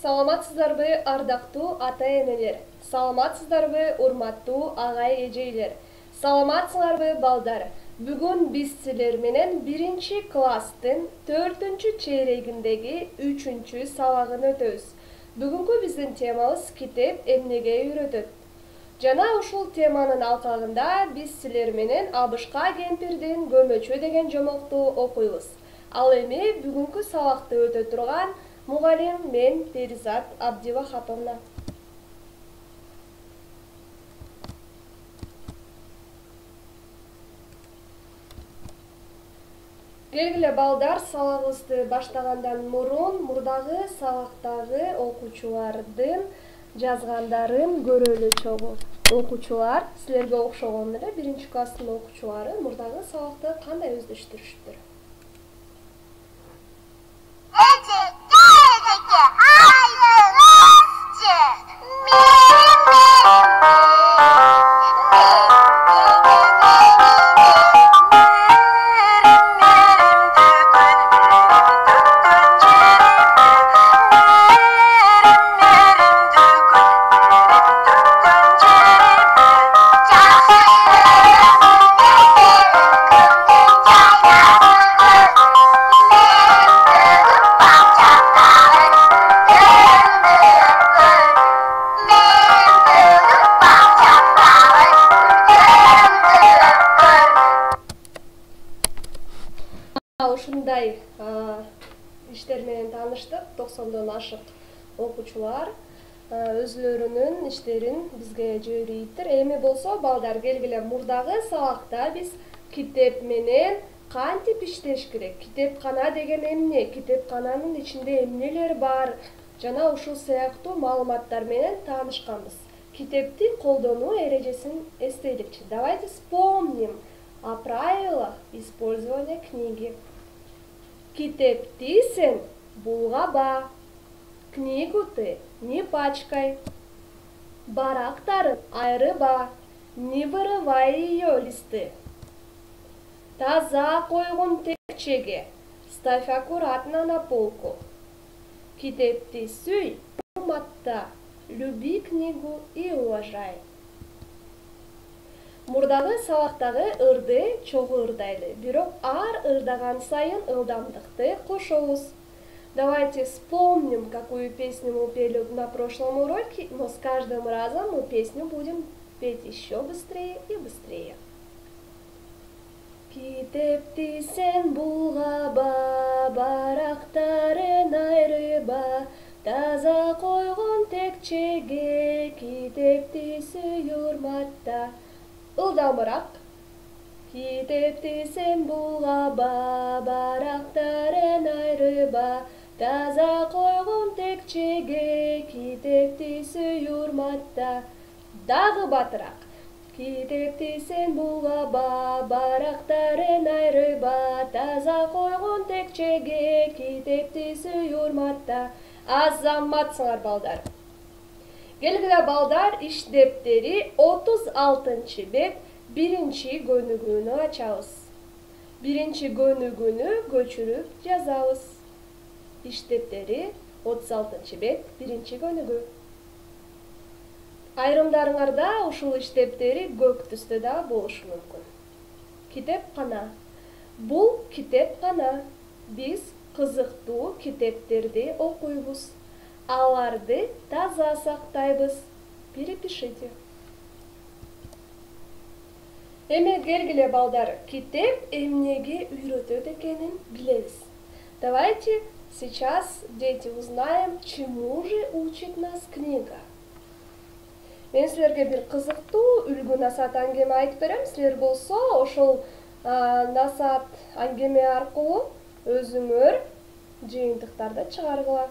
Саламатсыздарбы, ардактуу ата-энелер. Саламатсыздарбы, урматтуу агай-эжейлер. Саламатсыңарбы, балдар. Бүгүн биз силер менен 1-класстын 4-чейрегиндеги 3 сабагын өтөбүз. Бүгүнкү биздин темабыз китеп эмнеге үйрөтөт. Жана ушул теманын алкагында биз силер менен Абышка кемпирдин көмөчө деген жомокту окуйбуз. Ал эми бүгүнкү сабакты өтө турган мугалим мен Перизат Абдивахаповна. Келгиле балдар, сабагыбызды баштагандан мурун мурдагы сабактагы окуучулардын жазгандарын көрөлү чогуу. Окуучулар силерге окшогон эле 1-класстын окуучулары мурдагы сабакты кандай өздөштүрүштүр? Ушундай иштер менен тааныштык. 90дон ашык окуучулар өзлөрүнүн иштерин бизге жибериптир. Эми болсо балдар, келгиле мурдагы сабакта биз китеп менен кантип иштеш керек, китепкана деген эмне, китепкананын ичинде эмнелер бар жана ушул сыяктуу маалыматтар менен таанышканбыз. Китепти колдонуу эрежесин эстейликчи. Давайте вспомним о правилах использования книги. Китепти сен булгаба, книгу ты не пачкай, барактарын айрыба, не вырывай ее листы. Таза койгон текчеге ставь аккуратно на полку. Китепти сүй, урматта, люби книгу и уважай. Мурдагы сабактагы ырды чогуу ырдайлы, бирок ар ырдаган сайын ылдамдыкты кошобуз. Давайте вспомним, какую песню мы пели на прошлом уроке, но с каждым разом мы песню будем петь еще быстрее и быстрее. Китепти сен булгаба, барактарын айрыба, таза койгон текчеге китепти сүй, урматта. Ылдамыраак. Китепти сен булгаба, барактарын айрыба, таза койгон текчеге китепти сүй, урматта. Дагы батыраак. Китепти сен булгаба, барактарын айрыба, таза койгон текчеге китепти сүй, урматта. Азаматсыңар балдар. Келгиле балдар, иш дептери 36 бет 1 көнүгүүнү ачабыз. 1 көнүгүүнү көчүрүп жазабыз. Иш дептери 36 бет 1 көнүгүү. Айрымдарыңарда ушул иш дептери көк түстө да болушу мүмкүн. Китепкана. Бул китепкана. Биз кызыктуу китептерди окуйбуз. Аларды таза сактайбыз. Перепишите. Эми келгиле балдар, китеп эмнеге үйрөтөт экенин билебиз. Давайте сейчас, дети, узнаем, чему же учит нас книга. Мен силерге бир кызыктуу үлгү насаат аңгеме айтып берем. Силер болсо ошол насаат аңгеме аркылуу өзүңөр жыйынтыктарды чыгаргыла.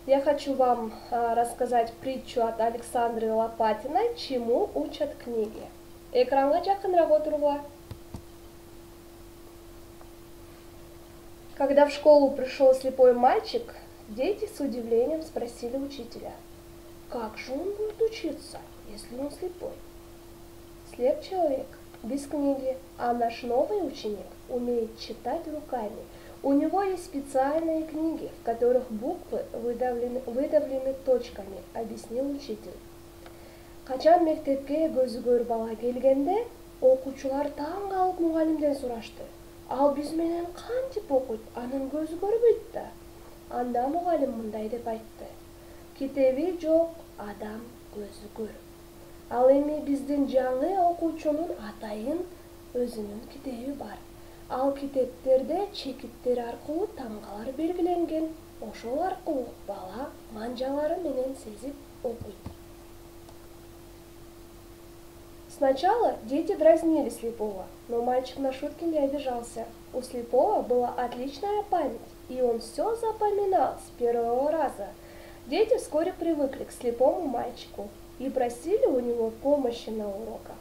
Я хочу вам рассказать притчу от Александры Лопатиной «Чему учат книги». Экранга жакыныраак отургула. Когда в школу пришел слепой мальчик, дети с удивлением спросили учителя: «Как же он будет учиться, если он слепой?» Слеп человек без книги, а наш новый ученик умеет читать руками. У него есть специальные книги, в которых буквы выдавлены точками, объяснил учитель. Качан мектепке көзү көр бала келгенде, окуучулар таң калып мугалимден сурашты. Ал биз менен кантип окуйт, анын көзү көрбөйт да. Анда мугалим мындай деп айтты. Китеби жок, адам көзү көр. Ал эми биздин жаңы окуучунун атайын өзүнүн китеби бар. Ал китептерде чекиттер аркылуу тамгалар белгиленген. Ошол аркылуу бала манжалары менен сезип окуйт. Сначала дети дразнили слепого, но мальчик на шутки не обижался. У слепого была отличная память, и он все запоминал с первого раза. Дети вскоре привыкли к слепому мальчику и просили у него помощи на уроках.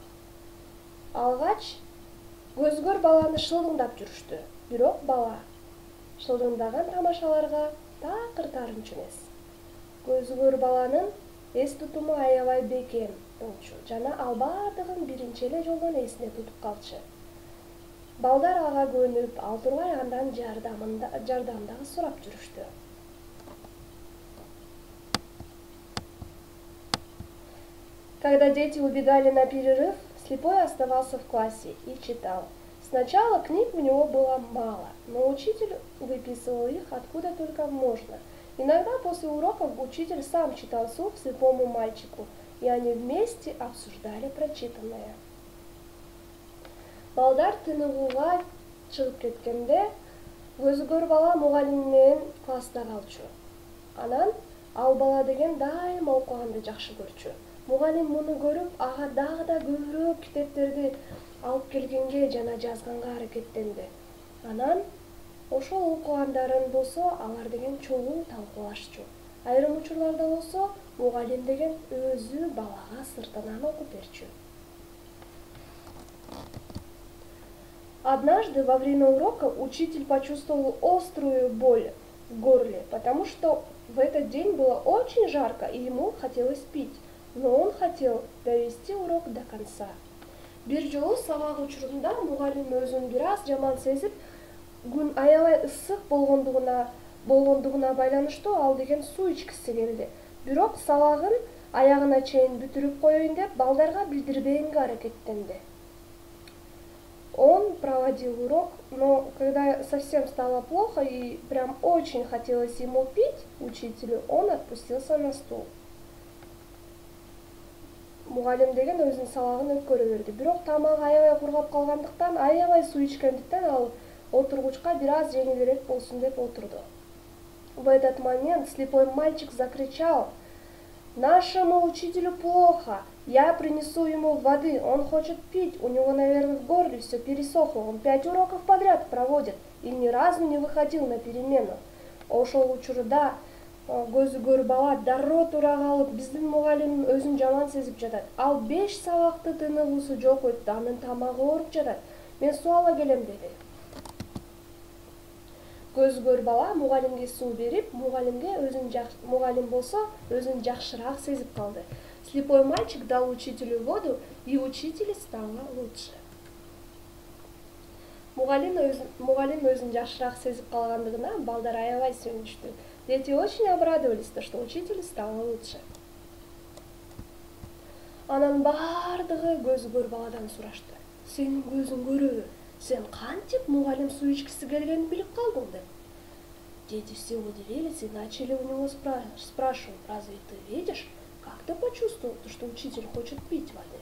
Алгач көзү көр баланы шылдыңдап жүрүштү. Бирок бала шылдыңдаган тамашаларга такыр таарынчу эмес. Көзү көр баланын эс тутуму аябай бекем болчу жана ал бардыгын биринчи эле жолдон эсине тутуп калчу. Балдар ага көнүп, ал тургай андан жардам дагы сурап жүрүштү. Когда дети убегали на перерыв, слепой оставался в классе и читал. Сначала книг у него было мало, но учитель выписывал их откуда только можно. Иногда после уроков учитель сам читал вслух слепому мальчику, и они вместе обсуждали прочитанное. Балдар тыныгууга чыгып кеткенде, көзү көр бала мугалим менен класста калчу. Анан ал бала деген дайыма окуганды жакшы көрчү. Мугалим муну көрүп, ага дагы да көбүрөөк китептерди алып келгенге жана жазганга аракеттенди. Анан ошол окугандарын болсо алар деген чогуу талкуулашчу. Айрым учурларда болсо мугалим деген өзү балага сыртынан окуп берчү. Однажды во время урока учитель почувствовал острую боль в горле, потому что в этот день было очень жарко и ему хотелось пить, но он хотел довести урок до конца. Бир жолу сабак учурунда мугалим өзүн бир аз жаман сезип, күн аябай ысык болгондугуна байланыштуу ал деген суу ичкиси келди. Бирок сабагын аягына чейин бүтүрүп коеюн деп балдарга билдирбегенге аракеттенди. Он проводил урок, но когда совсем стало плохо и прям очень хотелось ему пить, учителю, он отпустился на стул. Мугалим деген өзүнүн сабагын өткөрө берди. Бирок тамагы аябай кургап калгандыктан, аябай суу ичкендиктен ал отургучка бир аз жеңилирээк болсун деп отурду. В этот момент слепой мальчик закричал: «Нашему учителю плохо, я принесу ему воды, он хочет пить, у него, наверное, в горле все пересохло, он 5 уроков подряд проводит и ни разу не выходил на перемену». Ошол учурда көзү көр бала дароо тура калып, биздин мугалим өзүн жаман сезип жатат. Ал 5 сабакты тыныгуусу жок өттү, анын тамагы ооруп жатат. Мен суу ала келем деди. Көзү көр бала мугалимге суу берип, мугалим болсо өзүн жакшыраак сезип калды. Слепой мальчик дал учителю воду, и учителю стало лучше. Мугалим өзүн жакшыраак сезип калгандыгына балдар аябай сүйүнүштү. Дети очень обрадовались, что учителю стало лучше. Анан бардыгы көзү көр баладан сурашты: «Сенин көзүң көрөбү? Сен кантип мугалим суу ичкиси келгенин билип калдың?» деп. Дети все удивились и начали у него спрашивать: «Разве ты видишь? Как ты почувствовал, что учитель хочет пить воды?»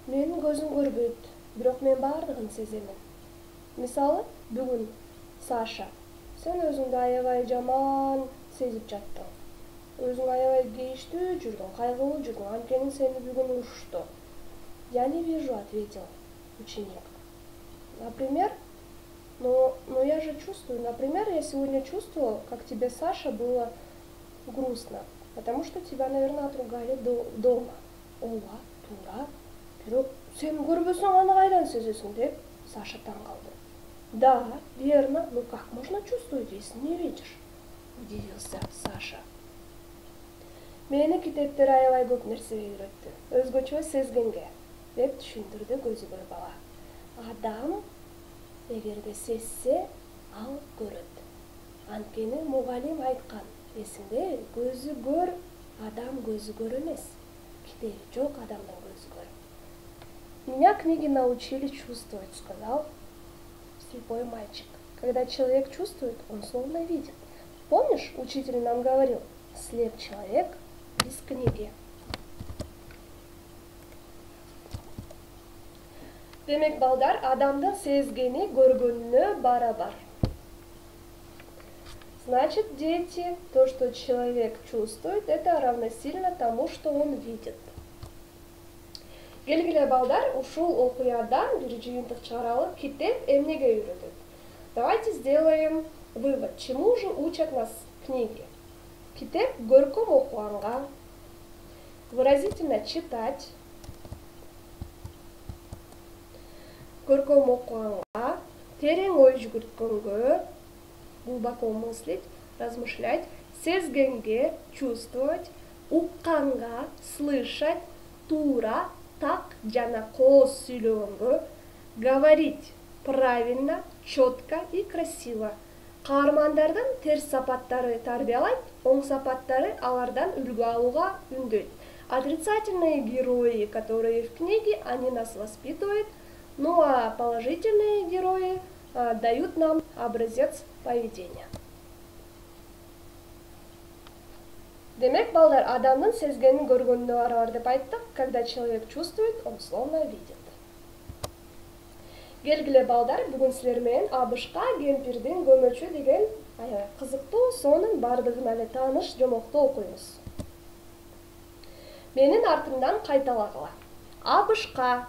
Менин көзүм көрбөйт, бирок мен бардыгын сеземин. Мисалы, бүгүн Саша, сен өзүңдү аябай жаман сезип жаттың. Өзүң аябай кейиштүү жүрдүң, кайгылуу жүрдүң, анткени сени бүгүн урушушту. «Я не вижу», — ответил ученик. «Например, но я же чувствую. Например, я сегодня чувствовал, как тебе, Саша, было грустно, потому что тебя, наверное, отругали дома». «Ооба, туура. Бирок сен көрбөсөң аны кайдан сезесиң?» деп Саша таң калды. «Да, верно, но как можно чувствовать, если не видишь?» — удивился Саша. Мени китептер аябай көп нерсеге үйрөттү, өзгөчө сезгенге, деп түшүндүрдү көзү көр бала. Адам эгерде сезсе ал көрөт. Анткени мугалим айткан, эсиңде, көзү көр, адам көзү көр эмес. Китеби жок адамдын көзү көр. Меня книги научили чувствовать, сказал слепой мальчик. Когда человек чувствует, он словно видит. Помнишь, учитель нам говорил, слеп человек без книги. Демек, балдар, адамдын сезгени көргөнүнө барабар. Значит, дети, то, что человек чувствует, это равносильно тому, что он видит. Келгиле балдар, ушул окуядан бир жыйынтык чыгаралы, китеп эмнеге үйрөтөт? Давайте сделаем вывод, чему же учат нас книги. Китеп көркөм окуганга, выразительно читать, көркөм окуганга, терең ой жүгүрткөнгө, глубоко мыслить, размышлять, сезгенге, чувствовать, укканга, слышать, туура, так жана кооз сүйлөгөнгө, говорить правильно, четко и красиво. Каармандардын терс сапаттары тарбиялайт, оң сапаттары алардан үлгү алууга үндөйт. Отрицательные герои, которые в книге, они нас воспитывают, ну а положительные герои дают нам образец поведения. Демек, балдар, адамдын сезгенин көргөнүнө барабар деп айттык. Когда человек чувствует, он словно видит. Келгиле балдар, бүгүн силер менен Абышка кемпирдин көмөчү деген кызыктуу, сонун бардыгына эле тааныш жомокту окуйбуз. Менин артымдан кайталагыла. Абышка,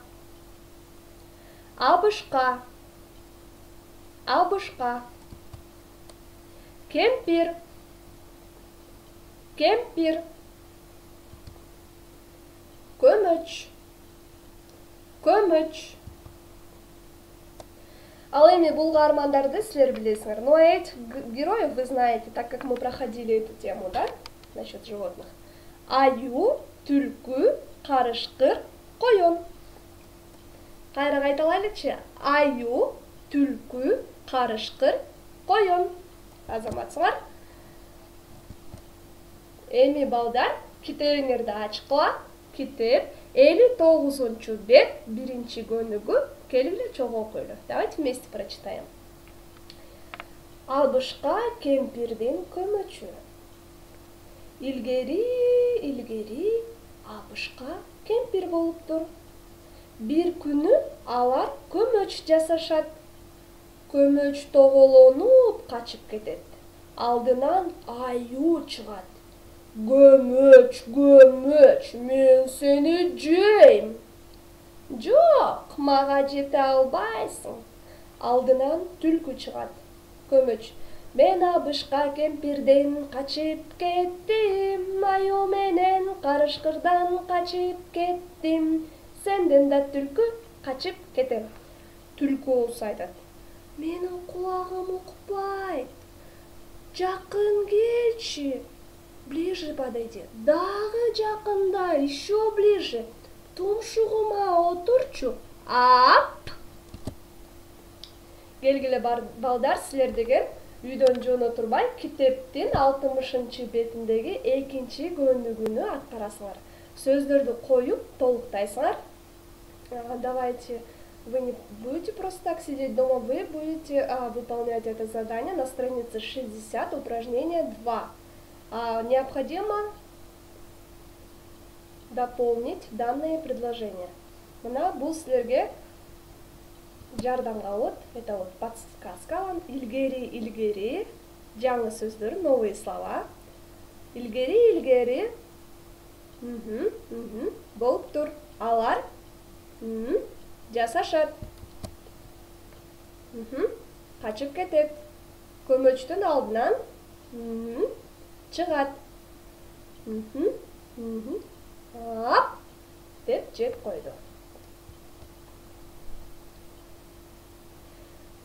Абышка, Абышка, кемпир, кемпир, көмөч, көмөч. Ал эми бул каармандарды силер билесиңер. Но этих героев вы знаете, так как мы проходили эту тему, да, насчет животных. Аю, түлкү, карышкыр, коён. Кайра кайталайлычы. Аю, түлкү, карышкыр, коён. Азаматсыңар. Эми балдар, китебиңерди ачкыла. Китеп 59-чу бет, 1-чи көнүгү. Келгиле чогуу окуйлу. Давайте вместе прочитаем. Абышка кемпирдин көмөчү. Илгери, илгери, Абышка кемпир болуптур. Бир күнү алар көмөч жасашат. Көмөч тоголонуп качып кетет. Алдынан аю чыгат. Көмөч, көмөч, мен сени жейм. Жок, мага жете албайсың. Алдынан түлкү чыгат. Көмөч. Мен Абышка кемпирден качып кеттим. Аю менен карышкырдан качып кеттим. Сенден да түлкү качып кетем. Түлкү болсо айтат. Менин кулагым укпайт. Жакын келчи. Ближе подойди. Дагы жакындай, еще ближе. Тумшугума отурчу. Ап! Келгиле балдар, силер деген үйдөн жона турбай китептин 60-чы бетиндеги 2-чи көнүгүүнү аткарасыңар. Сөздөрдү коюп толуктайсыңар. Давайте, вы не будете просто так сидеть дома, вы будете выполнять это задание на странице 60, упражнение 2. Необходимо дополнить данные предложения. Мына бул силерге жардамга болот. Это вот подсказка. Илгери, илгери. Жаңы сөздөр, новые слова. Илгери, илгери. Болуптур. Алар жасашат. Качып кетет. Көмөчтүн алдынан чыгат. Ап! Деп жеп койду.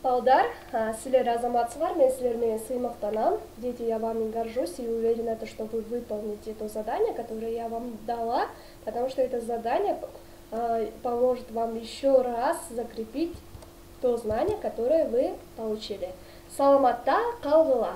Балдар, силер азаматсыңар, мен силер менен сыймактанам. Дети, я вами горжусь и уверена, что вы выполните это задание, которое я вам дала, потому что это задание поможет вам еще раз закрепить то знание, которое вы получили. Саламатта калдыла.